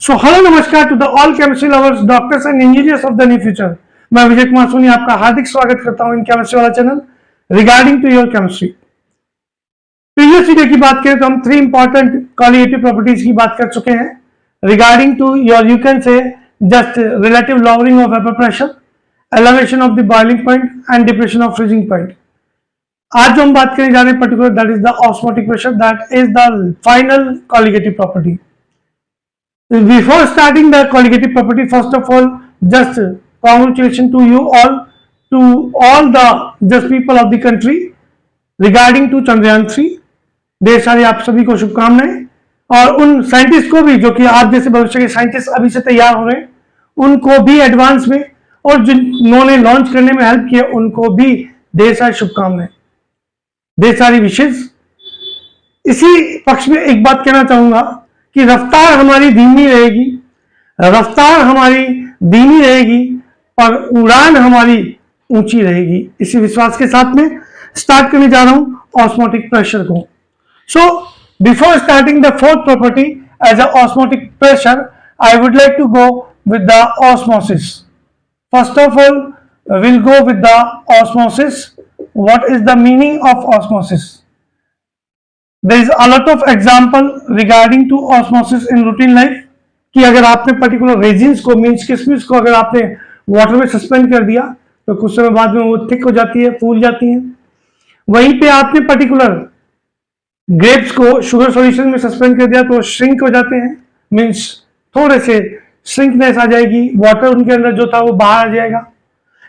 सो hello नमस्कार to the all chemistry lovers, doctors and engineers of the new future. मैं विजय कुमार सोनी आपका हार्दिक स्वागत करता हूं इन केमिस्ट्री वाला channel regarding to your chemistry. Previous video की बात करें तो हम 3 इंपॉर्टेंट क्वालिटेटिव प्रॉपर्टीज की बात कर चुके हैं regarding to your you can say just relative lowering of vapour pressure, elevation of the boiling point and depression of freezing point. आज जो हम बात करने जा रहे हैं particular that is the osmotic pressure, that is the final qualitative property. Before starting the qualitative property, first of all, just congratulations to all the just people of the country regarding to Chandrayaan 3। ढेर सारी आप सभी को शुभकामनाएं और उन scientist को भी जो कि आप जैसे भविष्य के साइंटिस्ट अभी से तैयार हो रहे हैं उनको भी एडवांस में, और जिन्होंने लॉन्च करने में हेल्प किया उनको भी ढेर सारी शुभकामनाएं, ढेर सारी विशेष। इसी पक्ष में एक बात कहना चाहूंगा कि रफ्तार हमारी धीमी रहेगी, पर उड़ान हमारी ऊंची रहेगी। इसी विश्वास के साथ में स्टार्ट करने जा रहा हूं ऑस्मोटिक प्रेशर को। So before starting the fourth property as a osmotic pressure, I would like to go with the osmosis. First of all will go with the osmosis. What is the meaning of osmosis? There is a lot of example regarding to osmosis in routine life कि अगर आपने particular resins को means किशमिश को अगर आपने water में suspend कर दिया तो कुछ समय बाद में वो थिक हो जाती है, फूल जाती है। वहीं पे आपने पर्टिकुलर ग्रेप्स को शुगर सॉल्यूशन में सस्पेंड कर दिया तो श्रिंक हो जाते हैं, मीन्स थोड़े से श्रिंकनेस आ जाएगी, वाटर उनके अंदर जो था वो बाहर आ जाएगा।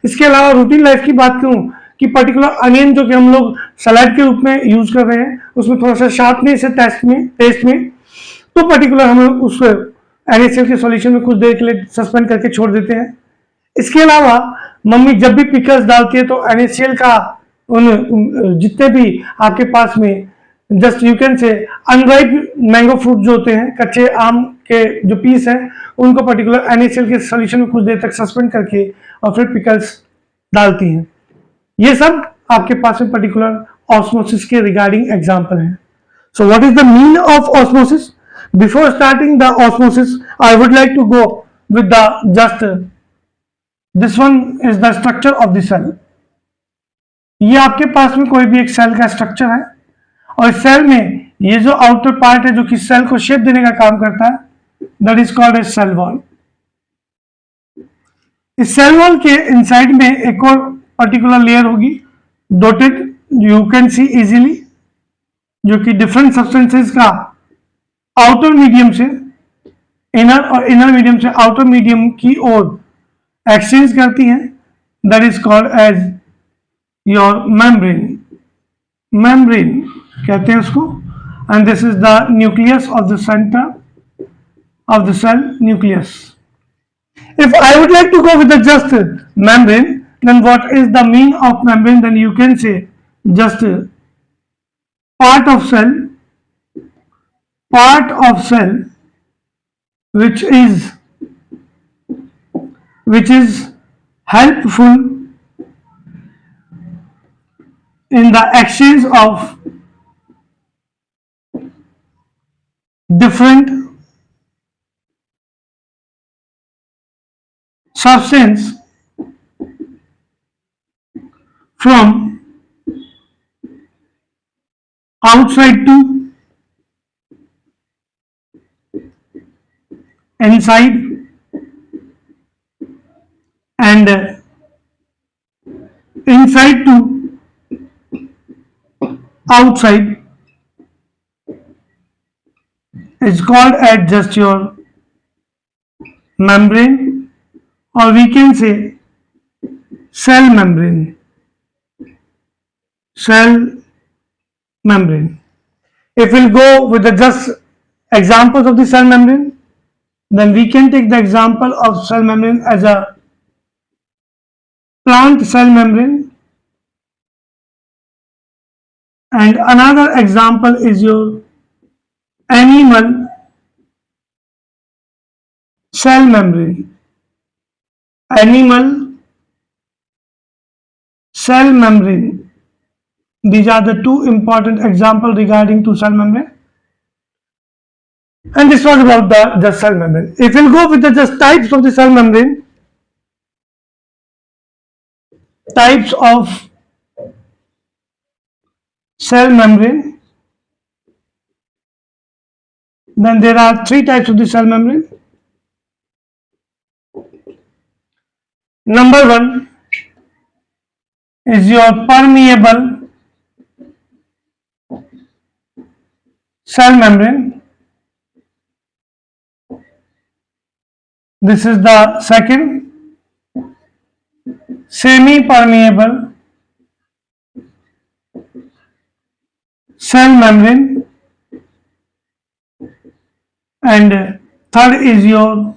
इसके अलावा रूटीन लाइफ की बात करूं कि पर्टिकुलर अनियन जो कि हम लोग सलाद के रूप में यूज कर रहे हैं उसमें थोड़ा सा शार्पनेस है टेस्ट में, तो पर्टिकुलर हम उस NaCl के सॉल्यूशन में कुछ देर के लिए सस्पेंड करके छोड़ देते हैं। इसके अलावा मम्मी जब भी पिकल्स डालती है तो NaCl का उन जितने भी आपके पास में जस्ट यू कैन से अनराइप मैंगो फ्रूट जो होते हैं, कच्चे आम के जो पीस हैं, उनको पर्टिकुलर NaCl के सॉल्यूशन में कुछ देर तक सस्पेंड करके और फिर पिकल्स डालती हैं। ये सब आपके पास में पर्टिकुलर ऑस्मोसिस के रिगार्डिंग एग्जांपल हैं। So what is the mean of osmosis? Before starting the osmosis I would like to go with the just this one is the structure of the cell. ये आपके पास में कोई भी एक cell का स्ट्रक्चर है और इस सेल में ये जो आउटर पार्ट है जो कि सेल को शेप देने का काम करता है, that is called as cell wall. इस सेल वॉल के इनसाइड में एक और पर्टिकुलर लेयर होगी dotted, you can see easily, जो कि डिफरेंट सब्सटेंसेस का आउटर मीडियम से इनर और इनर मीडियम से आउटर मीडियम की ओर एक्सचेंज करती हैं। That is called as your membrane. Membrane कहते हैं उसको, and this is the nucleus of the centre of the cell nucleus. If I would like to go with the just membrane, then what is the mean of membrane? Then you can say just part of cell which is helpful in the exchange of different substance from outside to inside and inside to outside is called as just your membrane, or we can say cell membrane. If we'll go with the just examples of the cell membrane, then we can take the example of cell membrane as a plant cell membrane, and another example is your animal cell membrane. Animal cell membrane. These are the two important examples regarding to cell membrane. And this was about the just cell membrane. If we'll go with the just types of the cell membrane, types of cell membrane, then there are three types of the cell membrane. Number one is your permeable cell membrane. This is the second, semi-permeable cell membrane, and third is your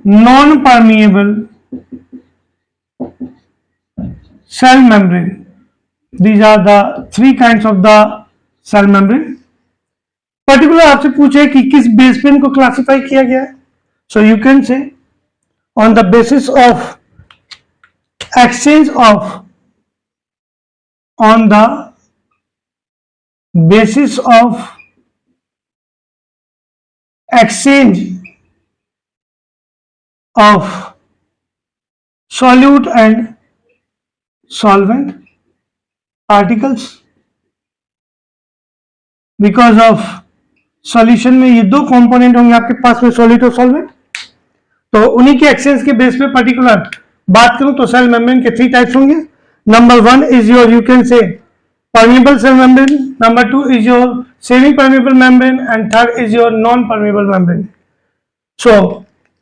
non-permeable cell membrane. These are the three kinds of the cell membrane. Particular आपसे पूछे कि किस base पे इनको classify किया गया है, so you can से on the basis of exchange of on the basis of exchange of solute and solvent particles, because of solution में ये दो कंपोनेंट होंगे आपके पास में, सॉलिड और सॉल्वेंट, तो उन्हीं के एक्सचेंज के बेस पे पर्टिकुलर बात करूं तो सेल मेम्ब्रेन के थ्री टाइप्स होंगे. Number one is your you can से permeable cell membrane, number two is your semi permeable membrane, and third is your non permeable membrane. So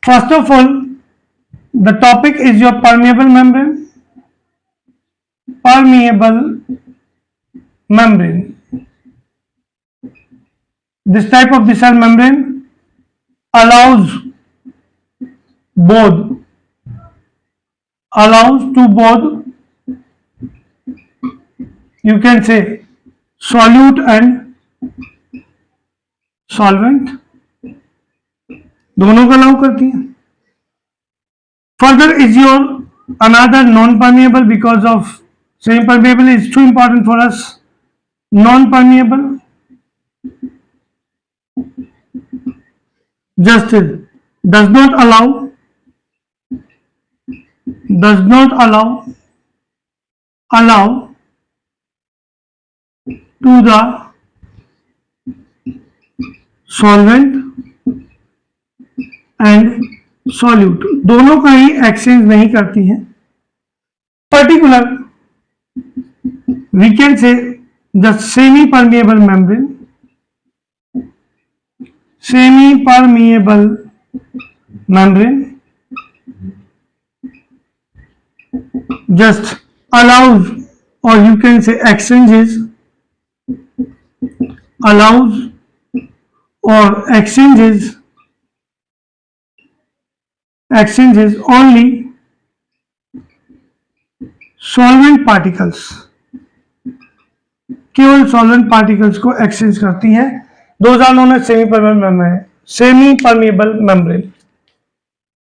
first of all, the topic is your permeable membrane. Permeable membrane, this type of the cell membrane allows to both you can say solute and solvent, दोनों को allow करती है. Further is your another non-permeable, because of semi-permeable is too important for us. Non-permeable just does not allow to the solvent and solute, दोनों का ही exchange नहीं करती है. Particular we can say the semi permeable membrane just allows, or you can say exchanges only solvent particles, केवल solvent particles को exchange करती है. Those are known as semi-permeable membrane.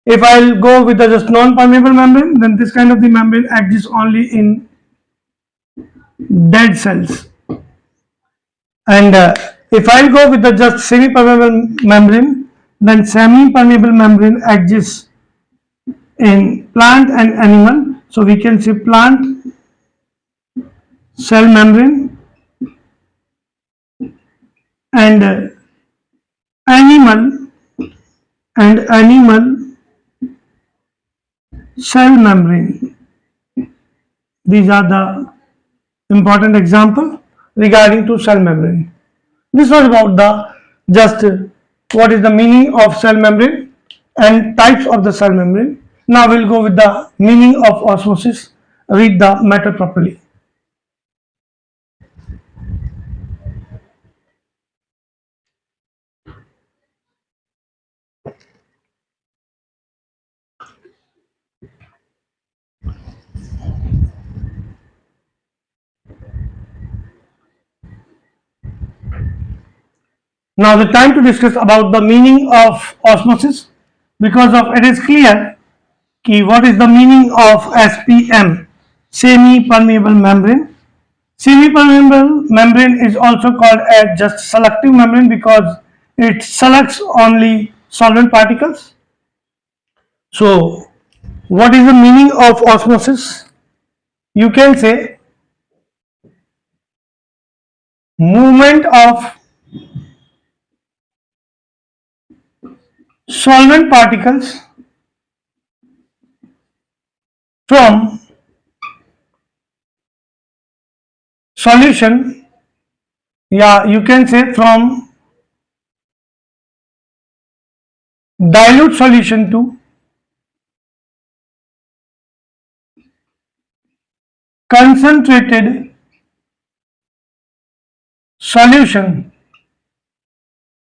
If I'll go with the just non-permeable membrane, then this kind of the membrane exists only in dead cells. And if I'll go with the just semi-permeable membrane, then semi-permeable membrane exists in plant and animal. So we can say plant cell membrane and animal cell membrane. These are the important example regarding to cell membrane. This was about the just what is the meaning of cell membrane and types of the cell membrane. Now we'll go with the meaning of osmosis. Read the matter properly. Now the time to discuss about the meaning of osmosis, because of it is clear कि what is the meaning of SPM, semi permeable membrane. Semi-permeable membrane is also called as just selective membrane because it selects only solvent particles. So, what is the meaning of osmosis? You can say movement of solvent particles from solution, yeah, you can say from dilute solution to concentrated solution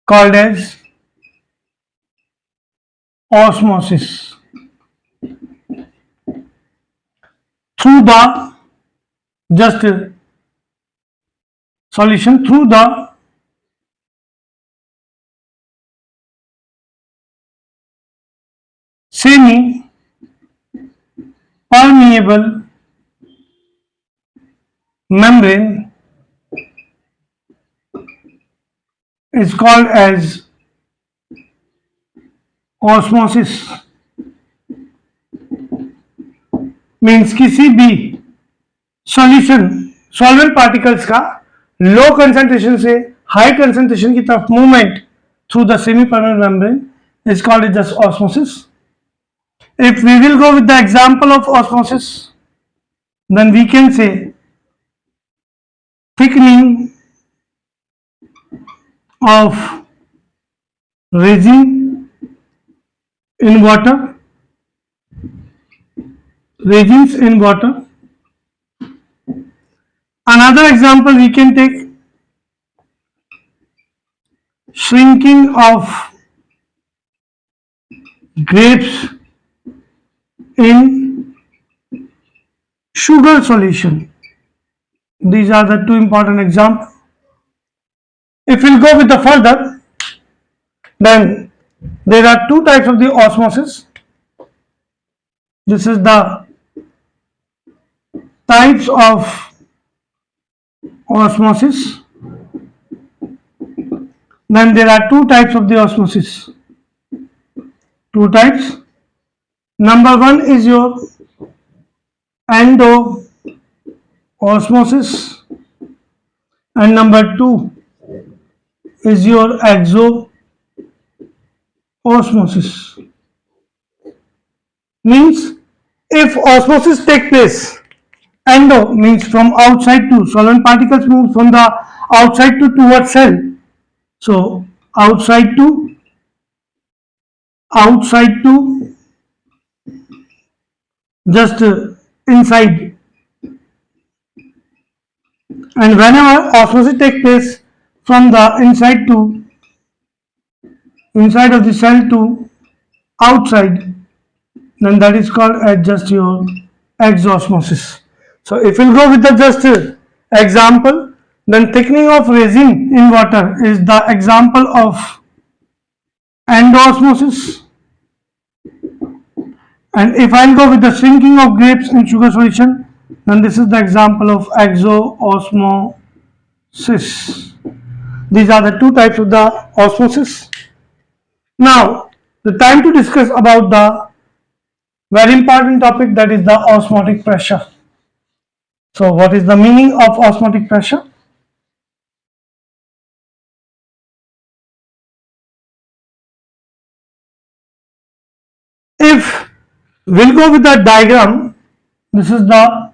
called as osmosis through the just solution through the semi permeable membrane is called as osmosis. Means किसी भी solution solvent particles का low concentration से high concentration की तरफ movement through the semi permeable membrane is called as just osmosis. If we will go with the example of osmosis, then we can say thickening of resin in water, resins in water. Another example we can take shrinking of grapes in sugar solution. These are the two important examples. If we'll go with the further, then there are two types of the osmosis. This is the types of osmosis. Then there are two types of the osmosis. Two types. Number one is your endo osmosis, and number two is your exo osmosis. Means if osmosis take place, endo means from outside to solvent particles move from the outside to towards cell. So outside to just inside, and whenever osmosis takes place from the inside of the cell to outside, then that is called as just your exosmosis. So if we'll go with the just example, then thickening of resin in water is the example of endoosmosis. And if I'll go with the shrinking of grapes in sugar solution, then this is the example of exoosmosis. These are the two types of the osmosis. Now, the time to discuss about the very important topic, that is the osmotic pressure. So, what is the meaning of osmotic pressure? If we'll go with the diagram, this is the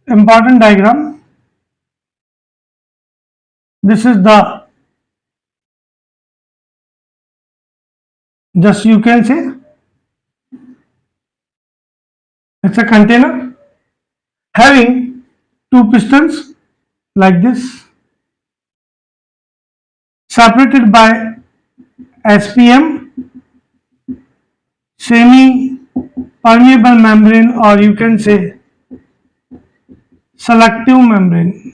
important diagram. This is the, just you can say, it's a container having two pistons like this, separated by SPM, semi permeable membrane, or you can say selective membrane.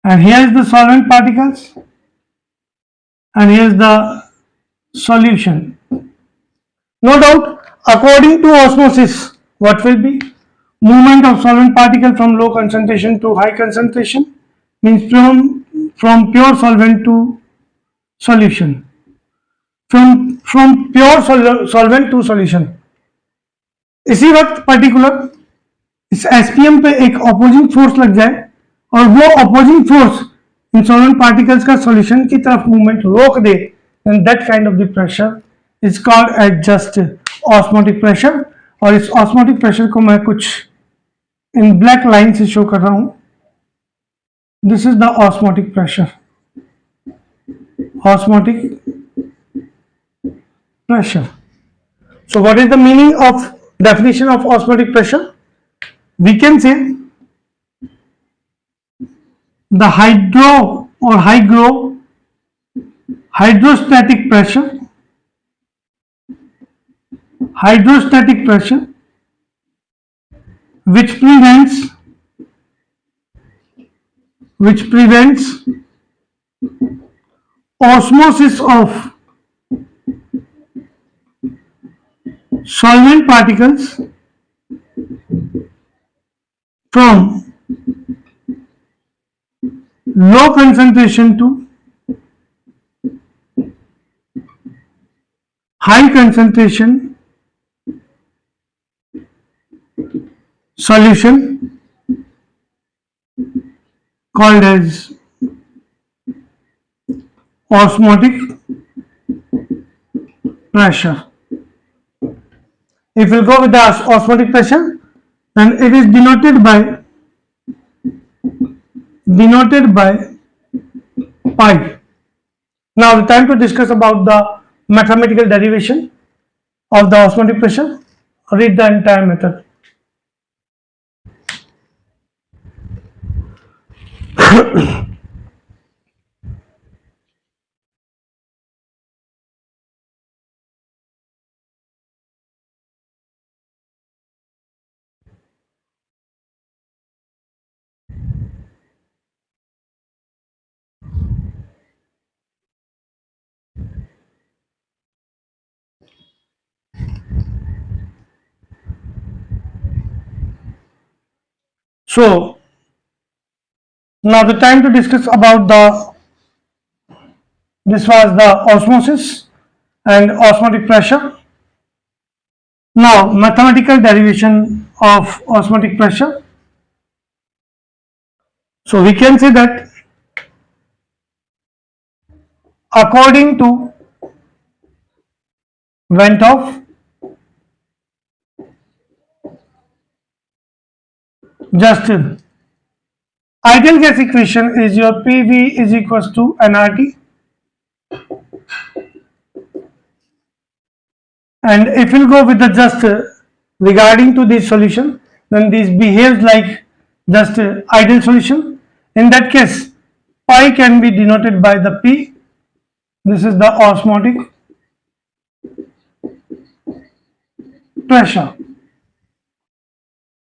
And here is the solvent particles, and here is the solution. No doubt, according to osmosis, what will be? movement of solvent particle from low concentration to high concentration, means from pure solvent to solution, from pure solvent to solution. इसी वक्त particular इस SPM पे एक opposing force लग जाए और वो opposing force in solvent particles का सॉल्यूशन की तरफ मूवमेंट रोक दे, then that kind of the pressure is called as just osmotic pressure. और इस ऑस्मोटिक प्रेशर को मैं कुछ इन ब्लैक लाइन से शो कर रहा हूं. This is the osmotic pressure. Osmotic pressure. So what is the meaning of definition of osmotic pressure? We can say the hydrostatic pressure which prevents osmosis of solvent particles from low concentration to high concentration solution called as osmotic pressure. If we go with the osmotic pressure, then it is denoted by pi. Now the time to discuss about the mathematical derivation of the osmotic pressure. Read the entire method. So now the time to discuss about this was the osmosis and osmotic pressure. Now mathematical derivation of osmotic pressure. So we can say that according to Van 't Hoff, just ideal gas equation is your PV is equals to nRT, and if you go with the just regarding to this solution, then this behaves like just ideal solution. In that case, pi can be denoted by the P. This is the osmotic pressure.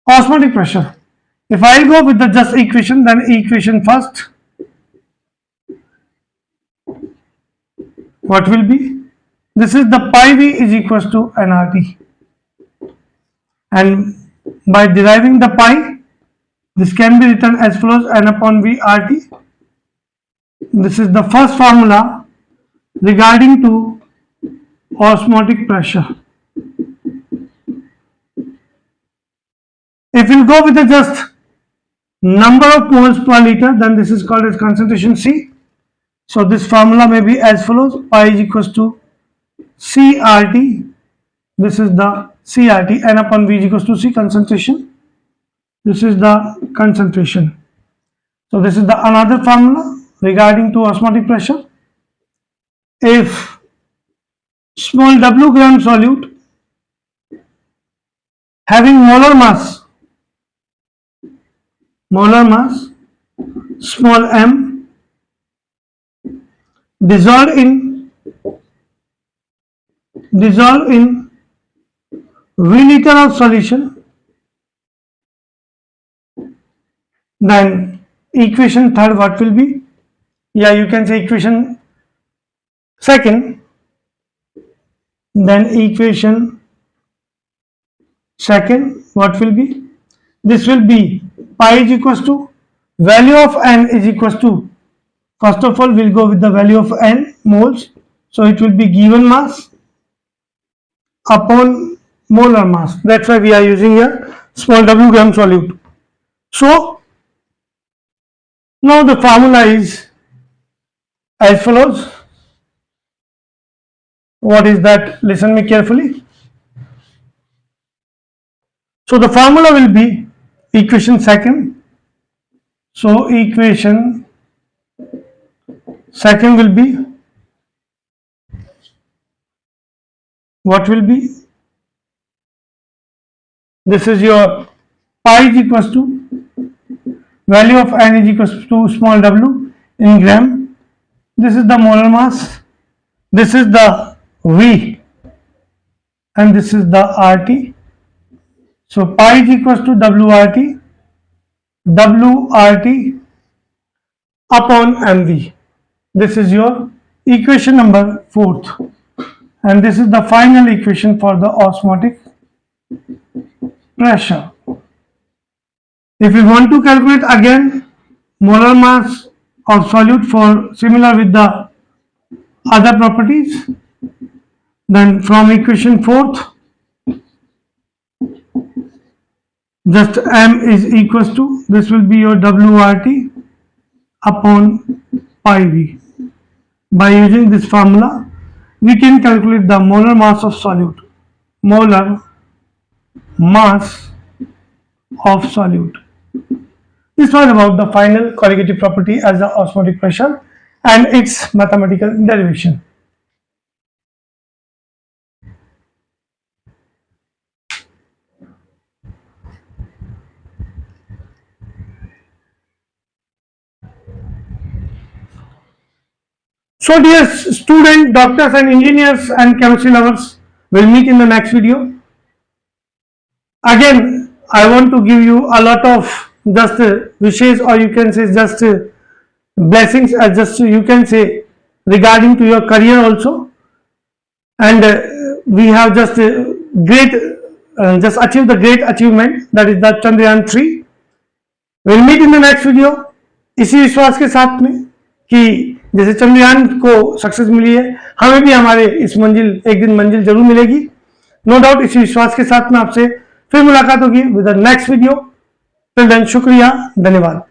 Osmotic pressure. If I go with the just equation, then equation first, what will be? This is the pi v is equals to nRT, and by deriving the pi, this can be written as follows: n upon v RT. This is the first formula regarding to osmotic pressure. If you go with the just number of moles per liter, then this is called as concentration C. So this formula may be as follows: pi is equals to CRT. This is the CRT, n upon v is equals to C concentration. This is the concentration. So this is the another formula regarding to osmotic pressure. If small w gram solute having molar mass small m dissolved in v liter of solution, then equation third what will be? Yeah, you can say equation second. Then equation second what will be? this will be pi is equals to value of n is equals to, first of all we'll go with the value of n moles, so it will be given mass upon molar mass. That's why we are using here small w gram solute. So now the formula is as follows. What is that? Listen me carefully. So the formula will be equation second. So equation second will be, what will be? This is your pi is equals to value of n is equals to small w in gram. This is the molar mass. This is the V and this is the RT. So pi is equals to WRT upon MV. This is your equation number 4th, and this is the final equation for the osmotic pressure. If we want to calculate again molar mass of solute for similar with the other properties, then from equation 4th, just m is equals to, this will be your WRT upon pi V. By using this formula, we can calculate the molar mass of solute. Molar mass of solute. This was about the final correlative property as the osmotic pressure and its mathematical derivation. So dear student, doctors and engineers and chemistry lovers, will meet in the next video. Again, I want to give you a lot of just wishes, or you can say just blessings, just you can say regarding to your career also. And we have just great, just achieved the great achievement, that is the Chandrayaan 3. We'll meet in the next video. इसी विश्वास के साथ में कि जैसे चंद्रयान को success मिली है, हमें भी हमारे इस मंजिल, एक दिन मंजिल जरूर मिलेगी, नो डाउट। इसी विश्वास के साथ में आपसे फिर मुलाकात होगी with the next video. Till then शुक्रिया, धन्यवाद।